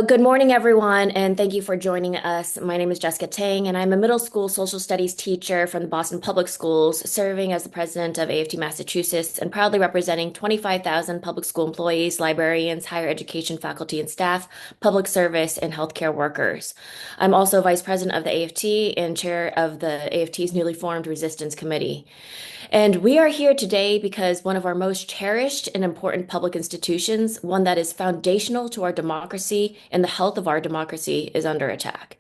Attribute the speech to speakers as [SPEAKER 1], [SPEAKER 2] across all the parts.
[SPEAKER 1] Good morning, everyone, and thank you for joining us. My name is Jessica Tang, and I'm a middle school social studies teacher from the Boston Public Schools, serving as the president of AFT Massachusetts and proudly representing 25,000 public school employees, librarians, higher education faculty and staff, public service, and healthcare workers. I'm also vice president of the AFT and chair of the AFT's newly formed Resistance Committee. And we are here today because one of our most cherished and important public institutions, one that is foundational to our democracy and the health of our democracy, is under attack.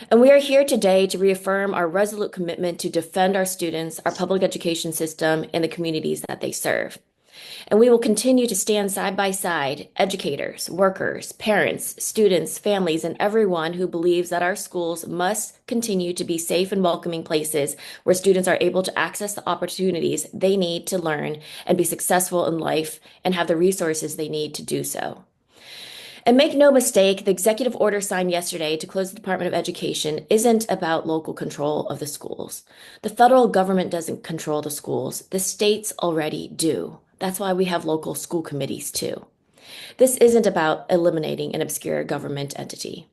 [SPEAKER 1] And we are here today to reaffirm our resolute commitment to defend our students, our public education system, and the communities that they serve. And we will continue to stand side by side, educators, workers, parents, students, families, and everyone who believes that our schools must continue to be safe and welcoming places where students are able to access the opportunities they need to learn and be successful in life and have the resources they need to do so. And make no mistake, the executive order signed yesterday to close the Department of Education isn't about local control of the schools. The federal government doesn't control the schools. The states already do. That's why we have local school committees too. This isn't about eliminating an obscure government entity.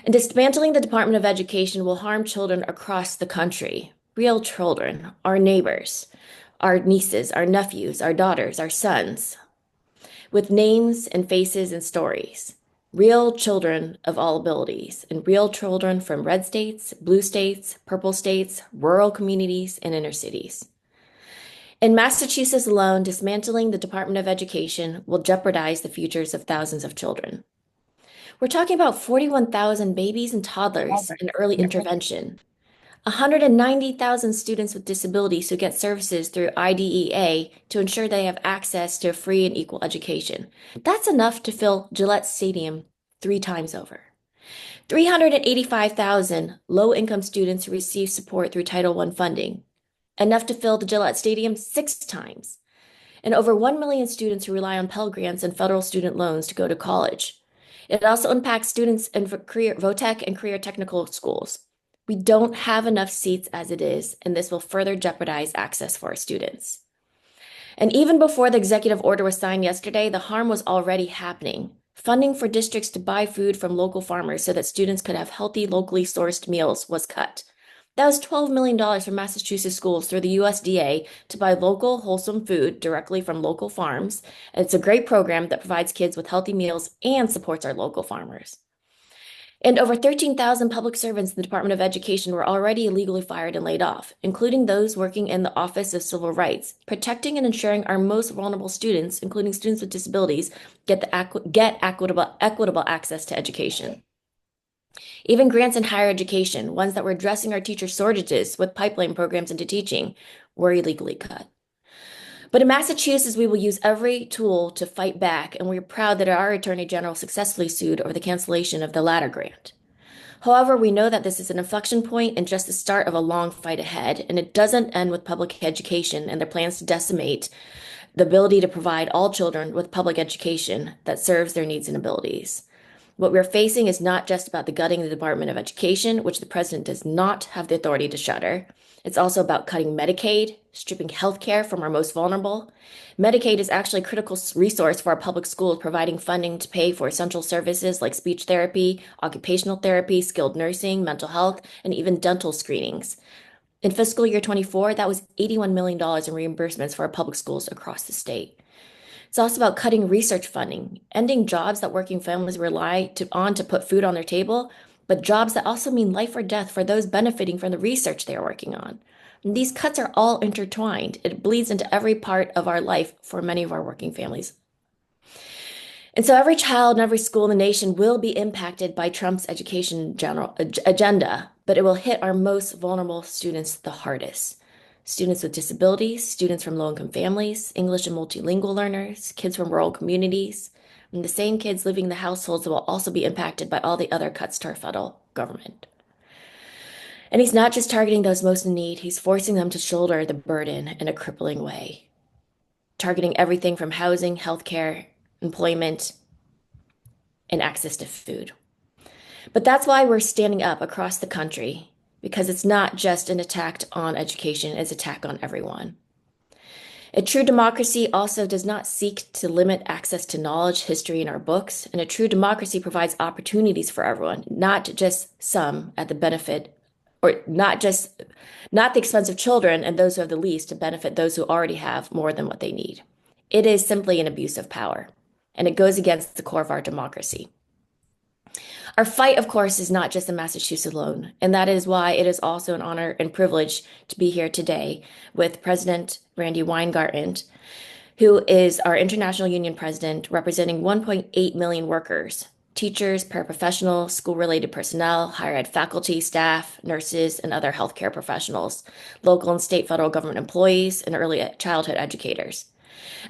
[SPEAKER 1] And dismantling the Department of Education will harm children across the country, real children, our neighbors, our nieces, our nephews, our daughters, our sons, with names and faces and stories. Real children of all abilities, and real children from red states, blue states, purple states, rural communities, and inner cities. In Massachusetts alone, dismantling the Department of Education will jeopardize the futures of thousands of children. We're talking about 41,000 babies and toddlers in early intervention, 190,000 students with disabilities who get services through IDEA to ensure they have access to a free and equal education. That's enough to fill Gillette Stadium 3 times over. 385,000 low-income students who receive support through Title I funding, enough to fill the Gillette Stadium 6 times. And over 1 million students who rely on Pell Grants and federal student loans to go to college. It also impacts students in VOTEC and career technical schools. We don't have enough seats as it is, and this will further jeopardize access for our students. And even before the executive order was signed yesterday, the harm was already happening. Funding for districts to buy food from local farmers so that students could have healthy, locally sourced meals was cut. That was $12 million from Massachusetts schools through the USDA to buy local, wholesome food directly from local farms. And it's a great program that provides kids with healthy meals and supports our local farmers. And over 13,000 public servants in the Department of Education were already illegally fired and laid off, including those working in the Office of Civil Rights, protecting and ensuring our most vulnerable students, including students with disabilities, get equitable access to education. Even grants in higher education, ones that were addressing our teacher shortages with pipeline programs into teaching, were illegally cut. But in Massachusetts, we will use every tool to fight back, and we're proud that our Attorney General successfully sued over the cancellation of the latter grant. However, we know that this is an inflection point and just the start of a long fight ahead, and it doesn't end with public education and their plans to decimate the ability to provide all children with public education that serves their needs and abilities. What we're facing is not just about the gutting of the Department of Education, which the president does not have the authority to shutter. It's also about cutting Medicaid, stripping health care from our most vulnerable. Medicaid is actually a critical resource for our public schools, providing funding to pay for essential services like speech therapy, occupational therapy, skilled nursing, mental health, and even dental screenings. In fiscal year 24, that was $81 million in reimbursements for our public schools across the state. It's also about cutting research funding, ending jobs that working families rely on to put food on their table, but jobs that also mean life or death for those benefiting from the research they are working on. And these cuts are all intertwined. It bleeds into every part of our life for many of our working families. And so every child and every school in the nation will be impacted by Trump's education agenda, but it will hit our most vulnerable students the hardest. Students with disabilities, students from low-income families, English and multilingual learners, kids from rural communities, and the same kids living in the households that will also be impacted by all the other cuts to our federal government. And he's not just targeting those most in need, he's forcing them to shoulder the burden in a crippling way, targeting everything from housing, healthcare, employment, and access to food. But that's why we're standing up across the country, because it's not just an attack on education, it's an attack on everyone. A true democracy also does not seek to limit access to knowledge, history, and our books. And a true democracy provides opportunities for everyone, not just some at the benefit, or not the expense of children and those who have the least to benefit those who already have more than what they need. It is simply an abuse of power, and it goes against the core of our democracy. Our fight, of course, is not just in Massachusetts alone, and that is why it is also an honor and privilege to be here today with President Randi Weingarten, who is our International Union President, representing 1.8 million workers, teachers, paraprofessionals, school-related personnel, higher ed faculty, staff, nurses, and other healthcare professionals, local and state federal government employees, and early childhood educators.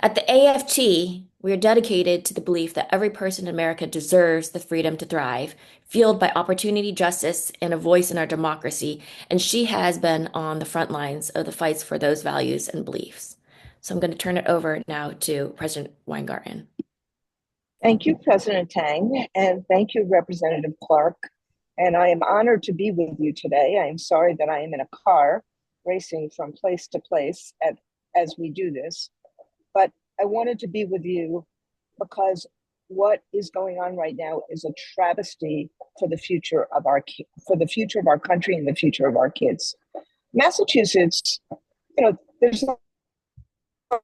[SPEAKER 1] At the AFT, we are dedicated to the belief that every person in America deserves the freedom to thrive, fueled by opportunity, justice, and a voice in our democracy, and she has been on the front lines of the fights for those values and beliefs. So I'm going to turn it over now to President Weingarten.
[SPEAKER 2] Thank you, President Tang, and thank you, Representative Clark. And I am honored to be with you today. I am sorry that I am in a car racing from place to place as we do this, but I wanted to be with you because what is going on right now is a travesty for the future of our country and the future of our kids. Massachusetts, there's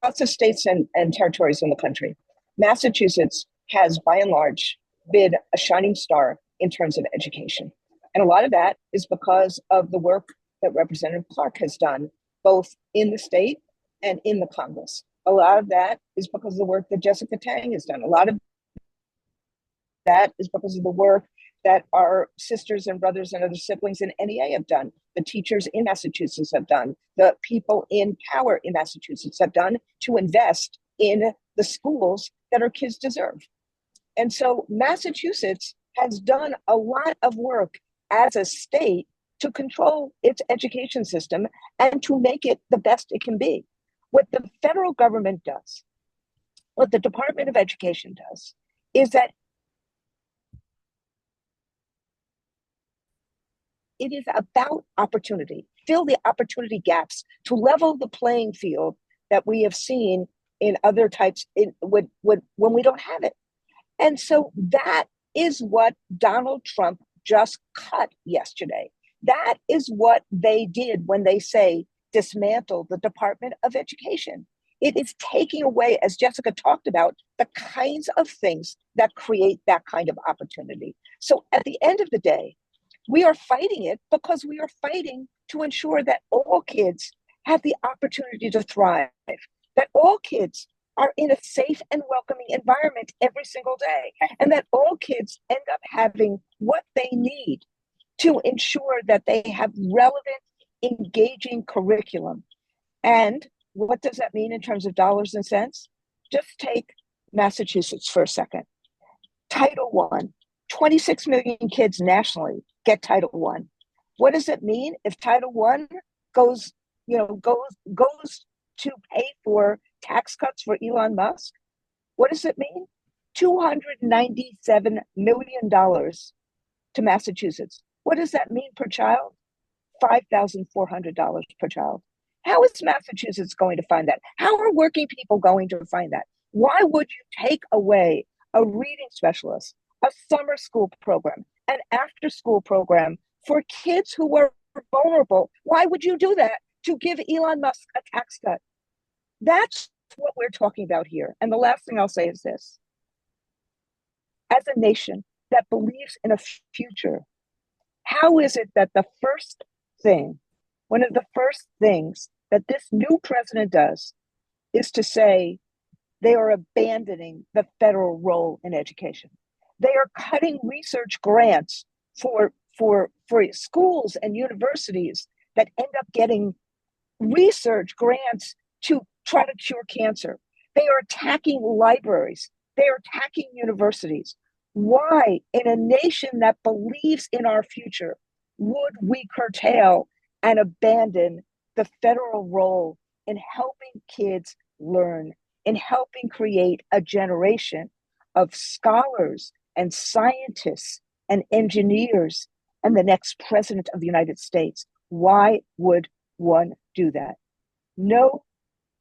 [SPEAKER 2] lots of states and territories in the country. Massachusetts has, by and large, been a shining star in terms of education. And a lot of that is because of the work that Representative Clark has done, both in the state and in the Congress. A lot of that is because of the work that Jessica Tang has done. A lot of that is because of the work that our sisters and brothers and other siblings in NEA have done, the teachers in Massachusetts have done, the people in power in Massachusetts have done to invest in the schools that our kids deserve. And so Massachusetts has done a lot of work as a state to control its education system and to make it the best it can be. What the federal government does, what the Department of Education does, is that it is about opportunity, fill the opportunity gaps to level the playing field that we have seen in other types when we don't have it. And so that is what Donald Trump just cut yesterday. That is what they did when they say dismantle the Department of Education. It is taking away, as Jessica talked about, the kinds of things that create that kind of opportunity. So at the end of the day, we are fighting it because we are fighting to ensure that all kids have the opportunity to thrive, that all kids are in a safe and welcoming environment every single day, and that all kids end up having what they need to ensure that they have relevant, engaging curriculum. And what does that mean in terms of dollars and cents? Just take Massachusetts for a second. Title I, 26 million kids nationally get Title I. What does it mean if Title I goes to pay for tax cuts for Elon Musk? What does it mean? $297 million to Massachusetts. What does that mean per child? $5,400 per child. How is Massachusetts going to find that? How are working people going to find that? Why would you take away a reading specialist, a summer school program, an after-school program for kids who are vulnerable? Why would you do that to give Elon Musk a tax cut? That's what we're talking about here. And the last thing I'll say is this. As a nation that believes in a future, how is it that one of the first things that this new president does is to say they are abandoning the federal role in education? They are cutting research grants for schools and universities that end up getting research grants to try to cure cancer. They are attacking libraries. They are attacking universities. Why, in a nation that believes in our future, would we curtail and abandon the federal role in helping kids learn, in helping create a generation of scholars and scientists and engineers and the next president of the United States? Why would one do that? No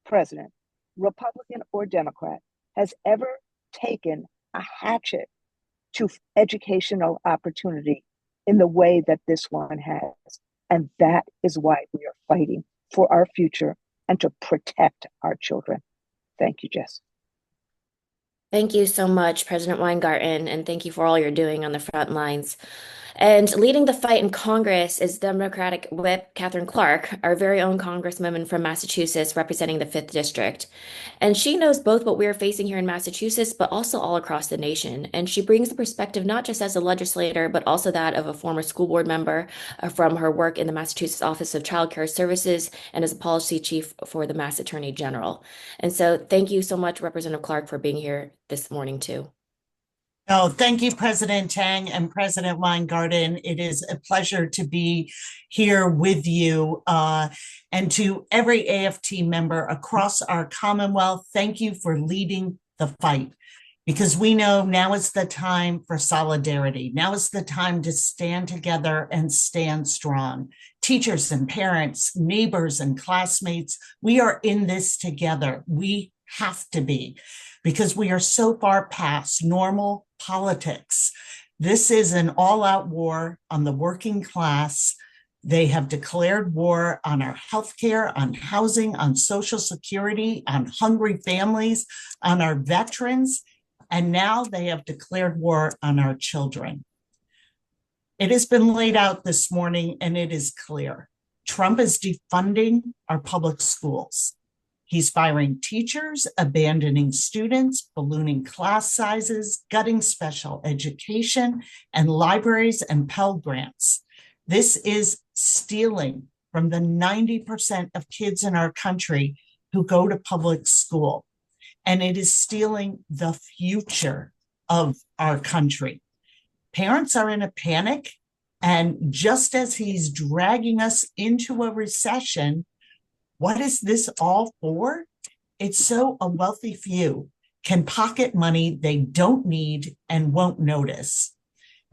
[SPEAKER 2] president Republican or Democrat, has ever taken a hatchet to educational opportunity in the way that this one has. And that is why we are fighting for our future and to protect our children. Thank you, Jess.
[SPEAKER 1] Thank you so much, President Weingarten, and thank you for all you're doing on the front lines. And leading the fight in Congress is Democratic Whip Katherine Clark, our very own Congresswoman from Massachusetts representing the 5th District. And she knows both what we're facing here in Massachusetts, but also all across the nation. And she brings the perspective not just as a legislator, but also that of a former school board member from her work in the Massachusetts Office of Child Care Services and as a policy chief for the Mass Attorney General. And so thank you so much, Representative Clark, for being here this morning, too.
[SPEAKER 3] Oh, thank you, President Tang and President Weingarten. It is a pleasure to be here with you. And to every AFT member across our Commonwealth, thank you for leading the fight, because we know now is the time for solidarity. Now is the time to stand together and stand strong. Teachers and parents, neighbors and classmates, we are in this together. We have to be, because we are so far past normal politics. This is an all-out war on the working class. They have declared war on our healthcare, on housing, on Social Security, on hungry families, on our veterans, and now they have declared war on our children. It has been laid out this morning, and it is clear. Trump is defunding our public schools. He's firing teachers, abandoning students, ballooning class sizes, gutting special education and libraries and Pell Grants. This is stealing from the 90% of kids in our country who go to public school. And it is stealing the future of our country. Parents are in a panic. And just as he's dragging us into a recession, what is this all for? It's so a wealthy few can pocket money they don't need and won't notice.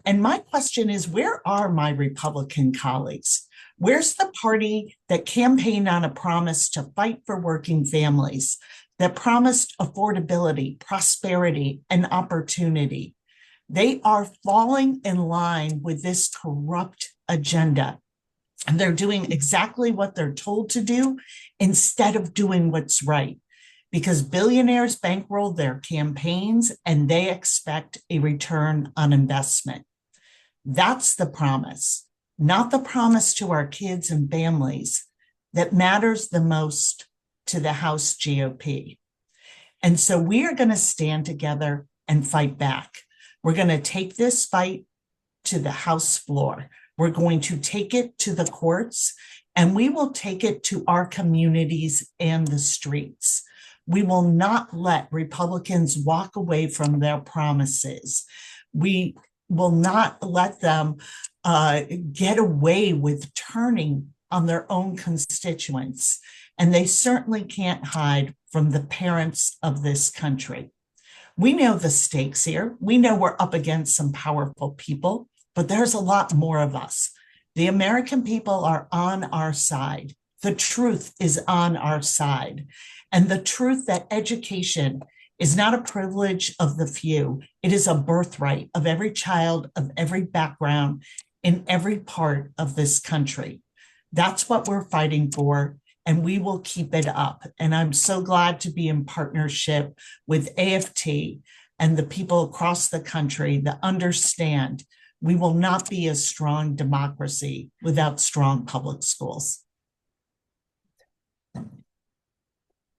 [SPEAKER 3] And my question is, where are my Republican colleagues? Where's the party that campaigned on a promise to fight for working families, that promised affordability, prosperity, and opportunity? They are falling in line with this corrupt agenda. And they're doing exactly what they're told to do instead of doing what's right, because billionaires bankroll their campaigns and they expect a return on investment. That's the promise, not the promise to our kids and families that matters the most to the House GOP. And so we are going to stand together and fight back. We're going to take this fight to the House floor. We're going to take it to the courts, and we will take it to our communities and the streets. We will not let Republicans walk away from their promises. We will not let them get away with turning on their own constituents. And they certainly can't hide from the parents of this country. We know the stakes here. We know we're up against some powerful people, but there's a lot more of us. The American people are on our side. The truth is on our side. And the truth that education is not a privilege of the few. It is a birthright of every child, of every background, in every part of this country. That's what we're fighting for, and we will keep it up. And I'm so glad to be in partnership with AFT and the people across the country that understand we will not be a strong democracy without strong public schools.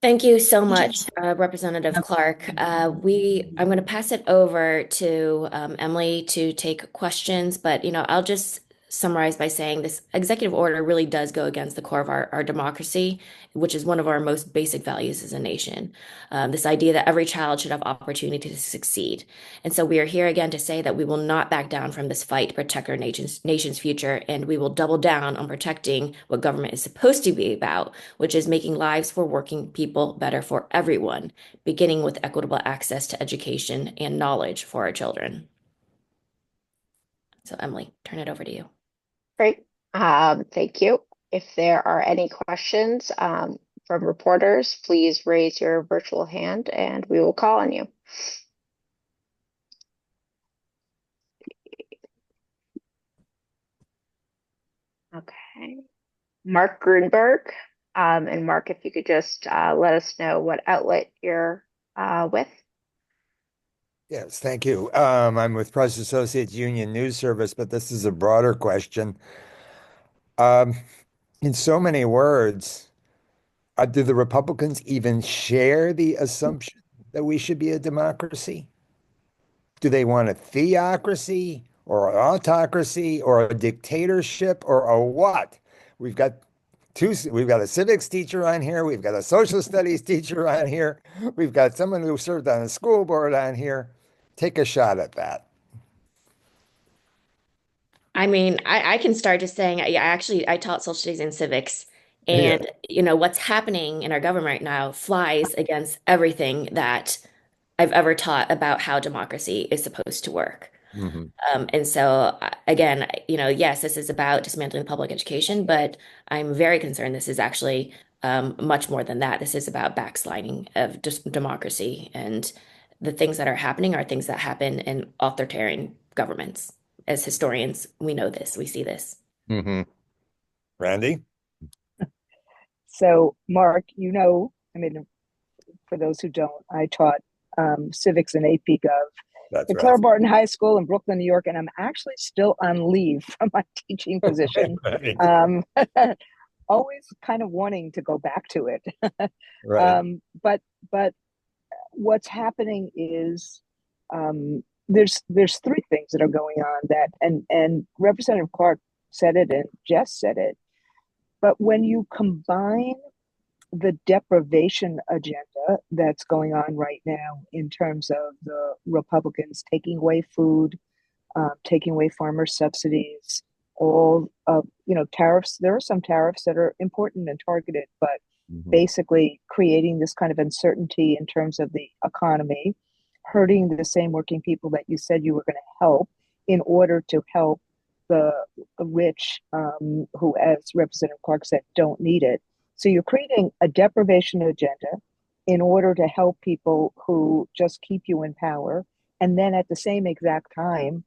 [SPEAKER 1] Thank you so much, Representative Clark. I'm going to pass it over to Emily to take questions, but I'll just summarize by saying this executive order really does go against the core of our democracy, which is one of our most basic values as a nation. This idea that every child should have opportunity to succeed. And so we are here again to say that we will not back down from this fight to protect our nation's future, and we will double down on protecting what government is supposed to be about, which is making lives for working people better for everyone, beginning with equitable access to education and knowledge for our children. So Emily, turn it over to you.
[SPEAKER 4] Great. Thank you. If there are any questions, from reporters, please raise your virtual hand and we will call on you. Okay. Mark Grunberg. And Mark, if you could just let us know what outlet you're with.
[SPEAKER 5] Yes, thank you. I'm with Press Associates Union News Service, but this is a broader question. Um, in so many words, do the Republicans even share the assumption that we should be a democracy? Do they want a theocracy or an autocracy or a dictatorship or a what? We've got we've got a civics teacher on here, we've got a social studies teacher on here, we've got someone who served on a school board on here. Take a shot at that.
[SPEAKER 1] I mean, I can start just saying, yeah, actually, I taught social studies and civics.
[SPEAKER 5] Yeah.
[SPEAKER 1] And, what's happening in our government right now flies against everything that I've ever taught about how democracy is supposed to work.
[SPEAKER 5] Mm-hmm.
[SPEAKER 1] And so, again, yes, this is about dismantling public education, but I'm very concerned this is actually much more than that. This is about backsliding of democracy. And the things that are happening are things that happen in authoritarian governments. As historians, we know this, we see this.
[SPEAKER 5] Mm-hmm. Randi?
[SPEAKER 2] So, Mark, I mean, for those who don't, I taught civics and AP Gov
[SPEAKER 5] That's
[SPEAKER 2] at
[SPEAKER 5] right.
[SPEAKER 2] Clara Barton High School in Brooklyn, New York, and I'm actually still on leave from my teaching position. Always kind of wanting to go back to it.
[SPEAKER 5] Right.
[SPEAKER 2] But what's happening is there's three things that are going on that, and Representative Clark said it and Jess said it. But when you combine the deprivation agenda that's going on right now in terms of the Republicans taking away food, taking away farmer subsidies, all of, tariffs. There are some tariffs that are important and targeted, but basically creating this kind of uncertainty in terms of the economy, hurting the same working people that you said you were going to help in order to help the rich, who, as Representative Clark said, don't need it. So you're creating a deprivation agenda in order to help people who just keep you in power, and then at the same exact time,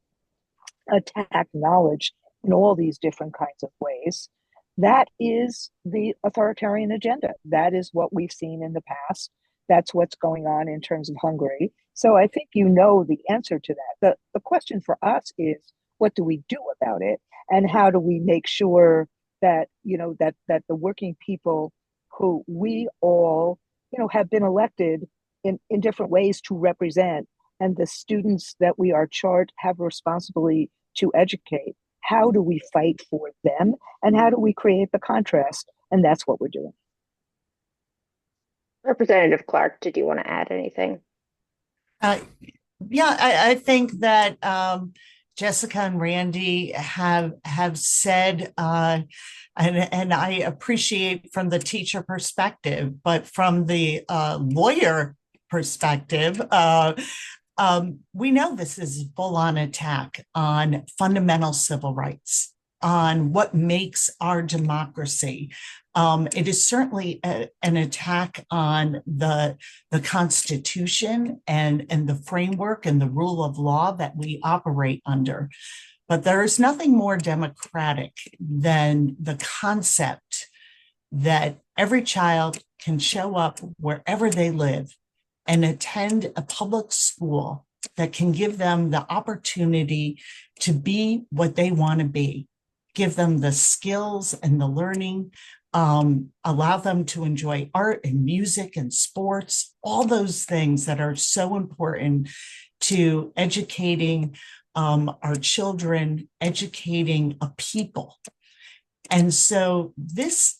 [SPEAKER 2] attack knowledge in all these different kinds of ways. That is the authoritarian agenda. That is what we've seen in the past. That's what's going on in terms of Hungary. So I think the answer to that. The question for us is, what do we do about it? And how do we make sure that, that the working people who we all, have been elected in different ways to represent, and the students that we are charged have responsibility to educate, how do we fight for them? And how do we create the contrast? And that's what we're doing.
[SPEAKER 4] Representative Clark, did you want to add anything?
[SPEAKER 3] Yeah, I think that Jessica and Randi have said, and I appreciate from the teacher perspective, but from the lawyer perspective, we know this is a full-on attack on fundamental civil rights, on what makes our democracy. It is certainly an attack on the Constitution and the framework and the rule of law that we operate under. But there is nothing more democratic than the concept that every child can show up wherever they live and attend a public school that can give them the opportunity to be what they want to be, give them the skills and the learning, allow them to enjoy art and music and sports, all those things that are so important to educating our children, educating a people. And so this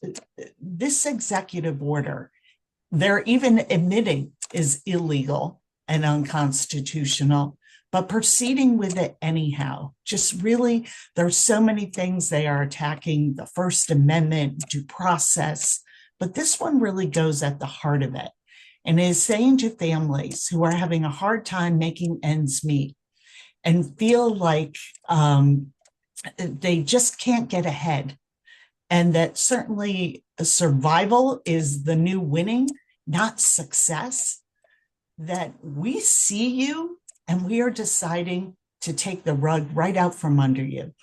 [SPEAKER 3] executive order, they're even admitting is illegal and unconstitutional, but proceeding with it anyhow. Just really, there's so many things they are attacking: the First Amendment, due process, but this one really goes at the heart of it and is saying to families who are having a hard time making ends meet and feel like they just can't get ahead, and that certainly survival is the new winning, not success, that we see you and we are deciding to take the rug right out from under you,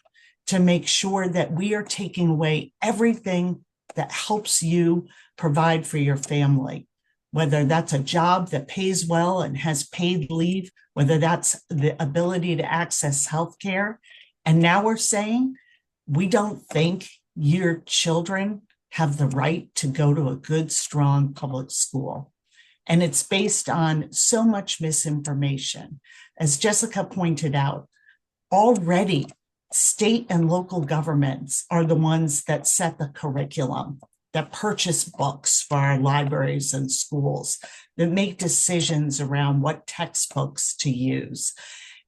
[SPEAKER 3] to make sure that we are taking away everything that helps you provide for your family, whether that's a job that pays well and has paid leave, whether that's the ability to access health care. And now we're saying, we don't think your children have the right to go to a good, strong public school. And it's based on so much misinformation. As Jessica pointed out, already state and local governments are the ones that set the curriculum, that purchase books for our libraries and schools, that make decisions around what textbooks to use.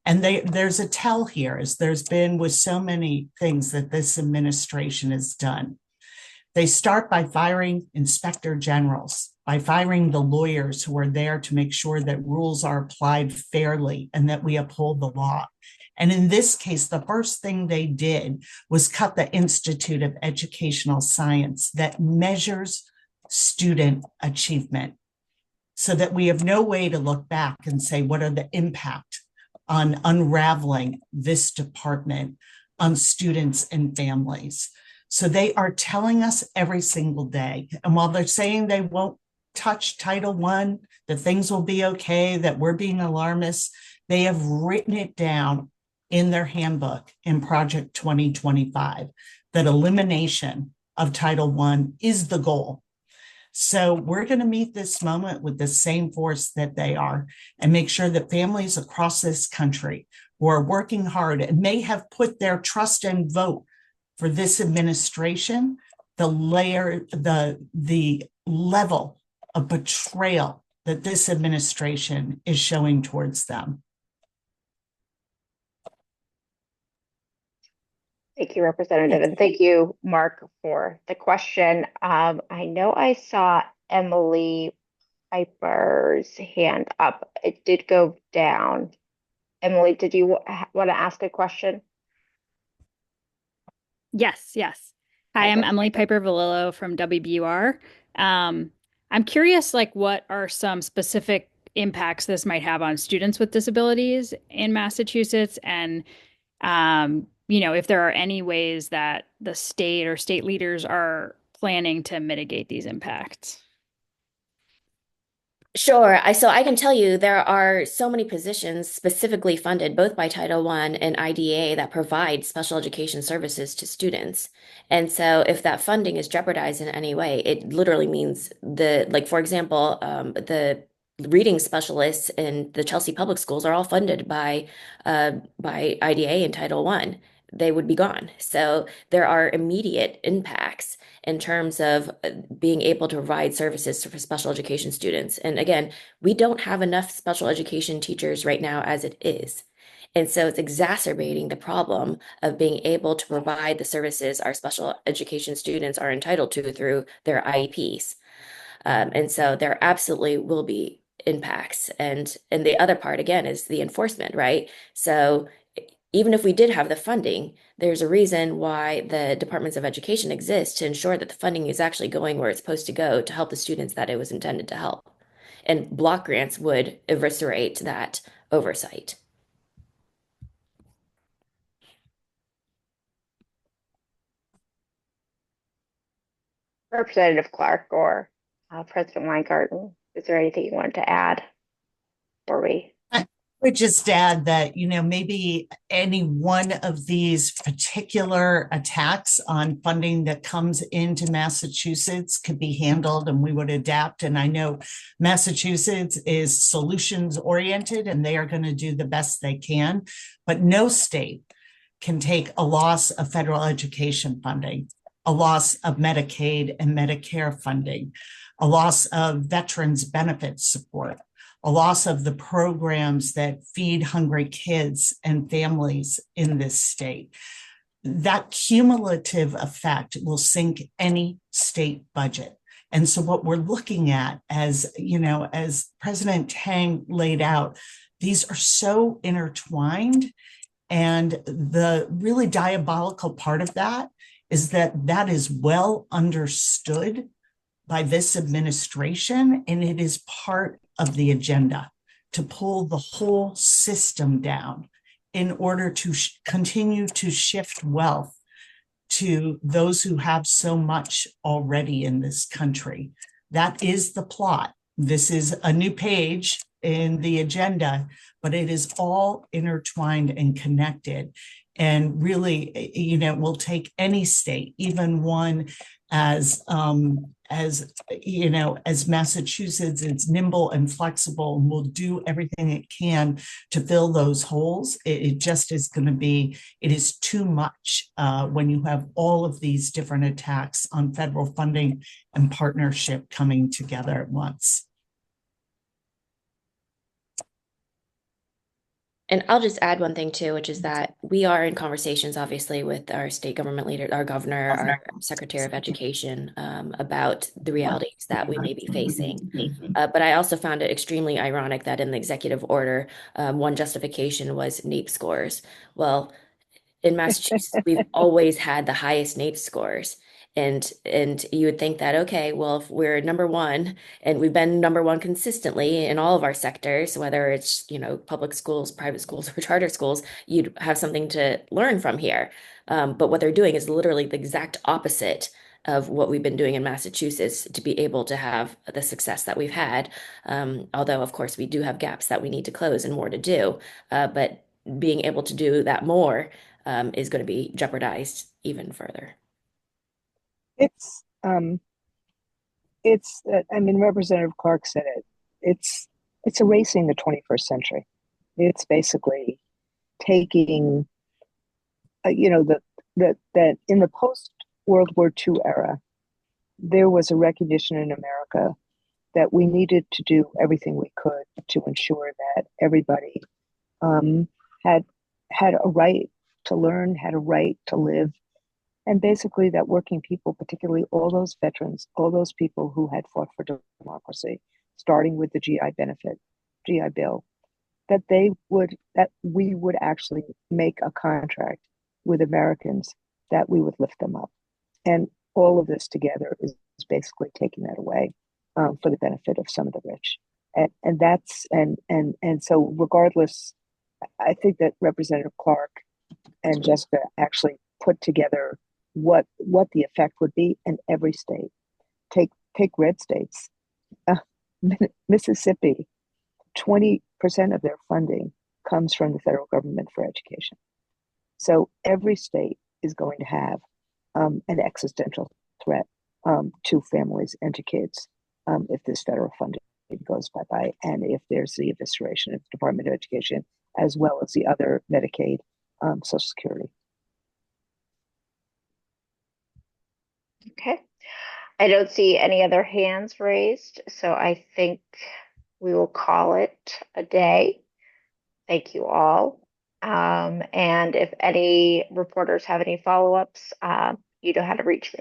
[SPEAKER 3] And there's a tell here, as there's been with so many things that this administration has done. They start by firing inspector generals, by firing the lawyers who are there to make sure that rules are applied fairly and that we uphold the law. And in this case, the first thing they did was cut the Institute of Educational Science that measures student achievement, so that we have no way to look back and say, what are the impact on unraveling this department on students and families? So they are telling us every single day. And while they're saying they won't touch Title I, that things will be okay, that we're being alarmist, they have written it down in their handbook in Project 2025 that elimination of Title I is the goal. So we're going to meet this moment with the same force that they are and make sure that families across this country who are working hard and may have put their trust and vote for this administration, the level of betrayal that this administration is showing towards them.
[SPEAKER 4] Thank you, Representative, and thank you, Mark, for the question. I know I saw Emily Piper's hand up. It did go down. Emily, did you want to ask a question?
[SPEAKER 6] Yes, yes. Hi, I'm Emily Piper Valillo from WBUR. I'm curious, what are some specific impacts this might have on students with disabilities in Massachusetts, and if there are any ways that the state or state leaders are planning to mitigate these impacts.
[SPEAKER 1] Sure. So I can tell you there are so many positions specifically funded both by Title I and IDA that provide special education services to students. And so if that funding is jeopardized in any way, it literally means for example, the reading specialists in the Chelsea Public Schools are all funded by IDA and Title I. They would be gone. So there are immediate impacts in terms of being able to provide services for special education students. And again, we don't have enough special education teachers right now as it is. And so it's exacerbating the problem of being able to provide the services our special education students are entitled to through their IEPs. And so there absolutely will be impacts. And the other part, again, is the enforcement, right? So even if we did have the funding, there's a reason why the departments of education exist, to ensure that the funding is actually going where it's supposed to go to help the students that it was intended to help. And block grants would eviscerate that oversight.
[SPEAKER 4] Representative Clark or President Weingarten, is there anything you wanted to add before we?
[SPEAKER 3] I would just add that, maybe any one of these particular attacks on funding that comes into Massachusetts could be handled and we would adapt. And I know Massachusetts is solutions oriented and they are going to do the best they can, but no state can take a loss of federal education funding, a loss of Medicaid and Medicare funding, a loss of veterans benefits support, a loss of the programs that feed hungry kids and families in this state. That cumulative effect will sink any state budget. And so what we're looking at, as President Tang laid out, these are so intertwined. And the really diabolical part of that is that that is well understood by this administration, and it is part of the agenda to pull the whole system down in order to continue to shift wealth to those who have so much already in this country. That is the plot. This is a new page in the agenda, but it is all intertwined and connected. And really, you know, will take any state, even one as you know, as Massachusetts, it's nimble and flexible and will do everything it can to fill those holes. It just is going to be, it is too much when you have all of these different attacks on federal funding and partnership coming together at once.
[SPEAKER 1] And I'll just add one thing too, which is that we are in conversations, obviously, with our state government leader, our governor, our secretary of education, about the realities that we may be facing. But I also found it extremely ironic that in the executive order, one justification was NAEP scores. Well, in Massachusetts, we've always had the highest NAEP scores. And you would think that, okay, well, if we're number one and we've been number one consistently in all of our sectors, whether it's, you know, public schools, private schools, or charter schools, you'd have something to learn from here. But what they're doing is literally the exact opposite of what we've been doing in Massachusetts to be able to have the success that we've had. Although, of course, we do have gaps that we need to close and more to do. But being able to do that more is going to be jeopardized even further.
[SPEAKER 2] It's I mean, Representative Clark said it. It's erasing the 21st century. It's basically taking, you know, that in the post World War II era, there was a recognition in America that we needed to do everything we could to ensure that everybody had a right to learn, had a right to live, and basically that working people, particularly all those veterans, all those people who had fought for democracy, starting with the GI Bill, that we would actually make a contract with Americans that we would lift them up. And all of this together is basically taking that away for the benefit of some of the rich. And so regardless, I think that Representative Clark and Jessica actually put together what the effect would be in every state. Take red states. Mississippi, 20% of their funding comes from the federal government for education. So every state is going to have an existential threat to families and to kids if this federal funding goes bye-bye, and if there's the evisceration of the Department of Education, as well as the other Medicaid, Social Security.
[SPEAKER 4] Okay. I don't see any other hands raised, so I think we will call it a day. Thank you all. And if any reporters have any follow-ups, you know how to reach me.